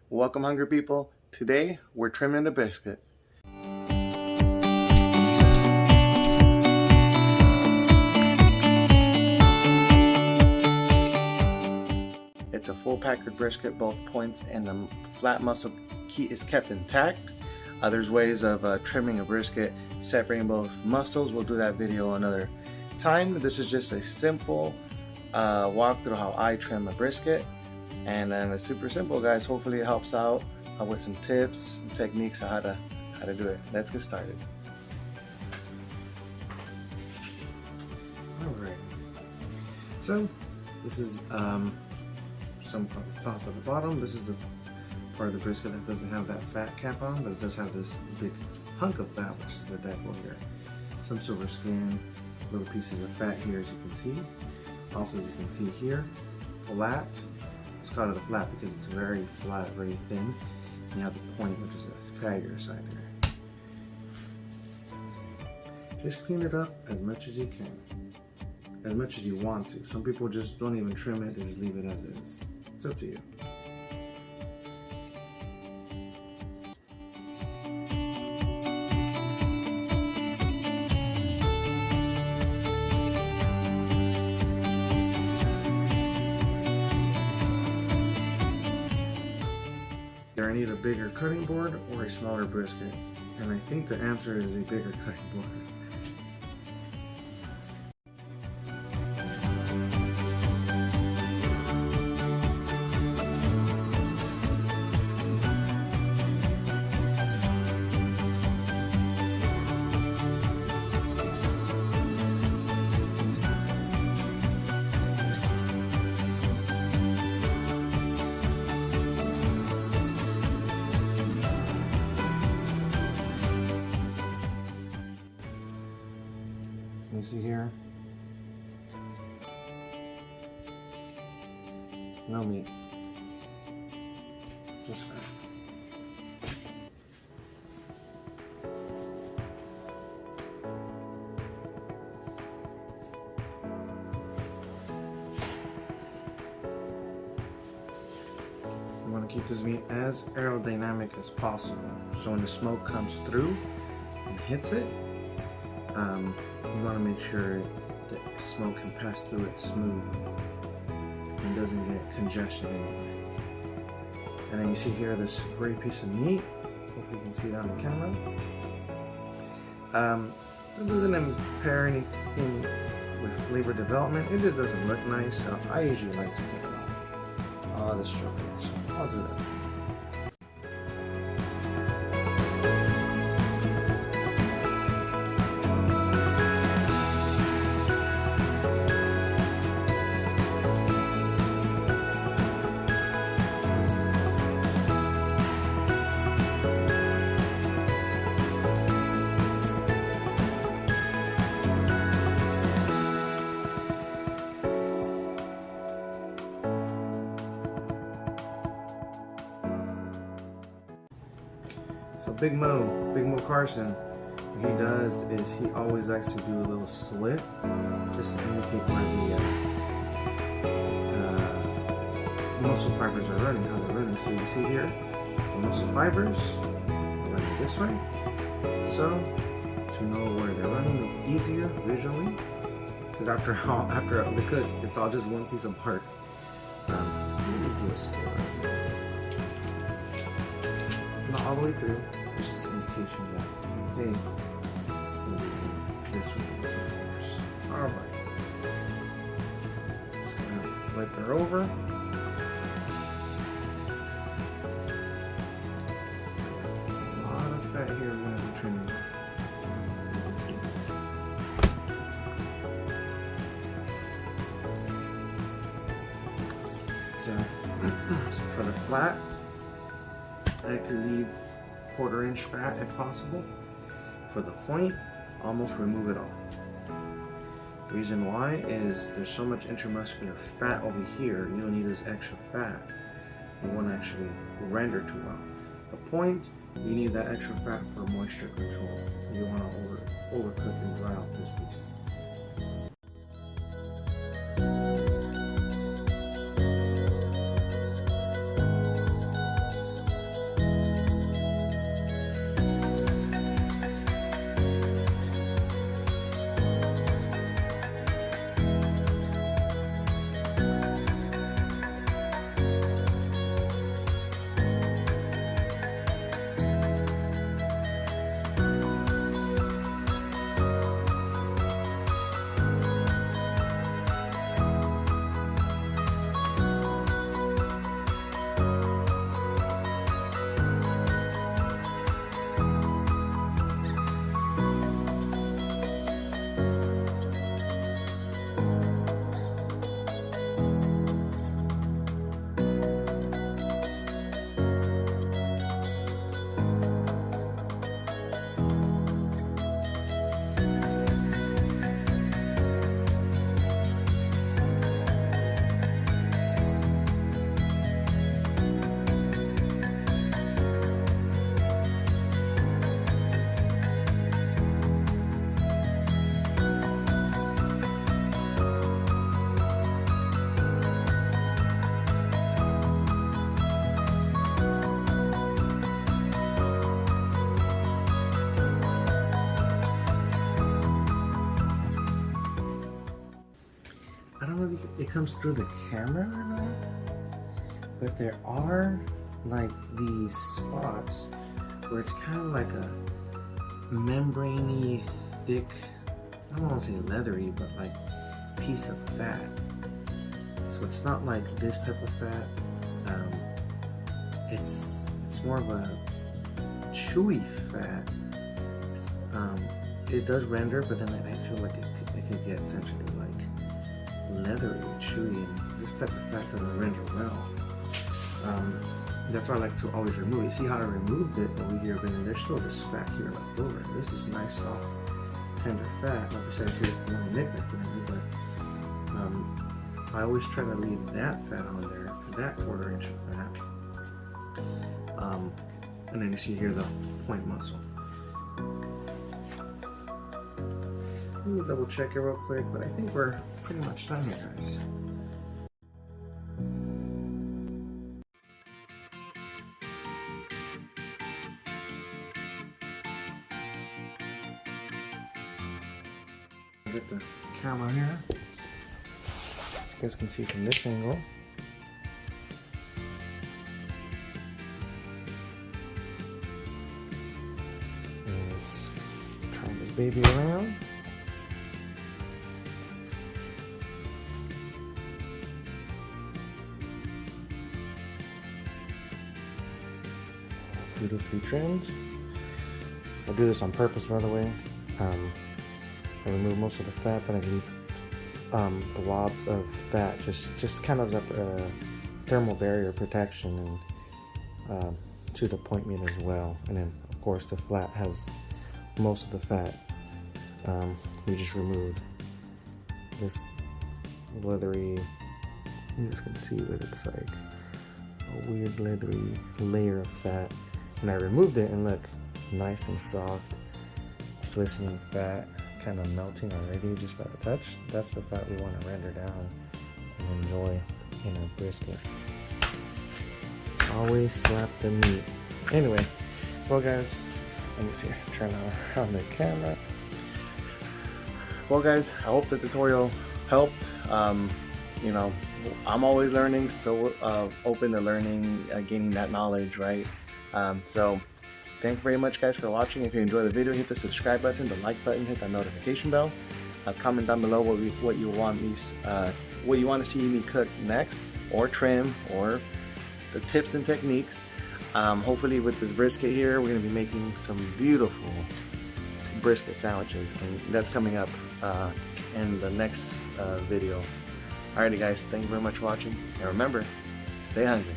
Welcome, hungry people. Today we're trimming the brisket. It's a full packard brisket. Both points and the flat muscle is kept intact. There's ways of trimming a brisket, separating both muscles. We'll do that video another time. This is just a simple walk through how I trim a brisket, and it's super simple, guys. Hopefully it helps out with some tips and techniques on how to do it. Let's get started. All right. So this is some from the top of the bottom. This is the part of the brisket that doesn't have that fat cap on, but it does have this big hunk of fat, which is the deckle here. Some silver skin, little pieces of fat here, as you can see. Also, you can see here, flat. It's called a flat because it's very flat, very thin. And you have the point, which is the fattier side here. Just clean it up as much as you can, as much as you want to. Some people just don't even trim it; they just leave it as is. It's up to you. I need a bigger cutting board or a smaller brisket, and I think the answer is a bigger cutting board. You see here, no meat, just fat. You want to keep this meat as aerodynamic as possible, so when the smoke comes through and hits it, you want to make sure that smoke can pass through it smoothly and doesn't get congestion anywhere. And then you see here this great piece of meat. Hope you can see that on the camera. It doesn't impair anything with flavor development. It just doesn't look nice. So I usually like to pick it off all the sugar, so I'll do that. So Big Mo Carson, what he does is he always likes to do a little slit just to indicate where the muscle fibers are running, how they're running. So you see here, the muscle fibers are running this way. So to know where they're running easier visually, because after the cook, it's all just one piece of bark. Let me do a slit. Not all the way through. It's just an indication that, hey, it's going to be this way, of course. Alright. Just going to flip her over. There's a lot of fat here we're going to be trimming off. You can see. So, for the flat, I like to leave 1/4 inch fat if possible. For the point, almost remove it all. Reason why is there's so much intramuscular fat over here, you don't need this extra fat. It won't actually render too well. The point, you need that extra fat for moisture control. You don't want to overcook and dry out this piece. it comes through the camera or not, but there are like these spots where it's kind of like a membrane-y, thick, I don't want to say leathery, but like piece of fat. So it's not like this type of fat. It's more of a chewy fat. It does render, but then I feel like it could get essentially like leathery and chewy, and this type of fat doesn't render well. That's why I like to always remove it. You see how I removed it over here, but then there's still this fat here left over. This is nice, soft, tender fat. Like I said, it's here for more thickness than any, but I always try to leave that fat on there, that 1/4 inch of fat. And then you see here the point muscle. Let me double check it real quick, but I think we're pretty much done here, guys. Get the camera here, so you guys can see from this angle. Just turn this baby around. Beautifully trimmed. I do this on purpose, by the way. I remove most of the fat, but I leave blobs of fat, just kind of as a thermal barrier protection, and to the point meat as well. And then, of course, the flat has most of the fat. We just removed this leathery. You guys can see what it's like, a weird leathery layer of fat. And I removed it, and look, nice and soft, glistening fat, kind of melting already just by the touch. That's the fat we want to render down and enjoy in our brisket. Always slap the meat. Anyway, well guys, let me see, turn around the camera. Well guys, I hope the tutorial helped. You know, I'm always learning, still open to learning, gaining that knowledge, right? So thank you very much guys for watching. If you enjoyed the video, hit the subscribe button, the like button, hit that notification bell. Comment down below what you want to see me cook next, or trim, or the tips and techniques. Hopefully with this brisket here, we're going to be making some beautiful brisket sandwiches, and that's coming up in the next video. Alrighty guys, thank you very much for watching, and remember, stay hungry.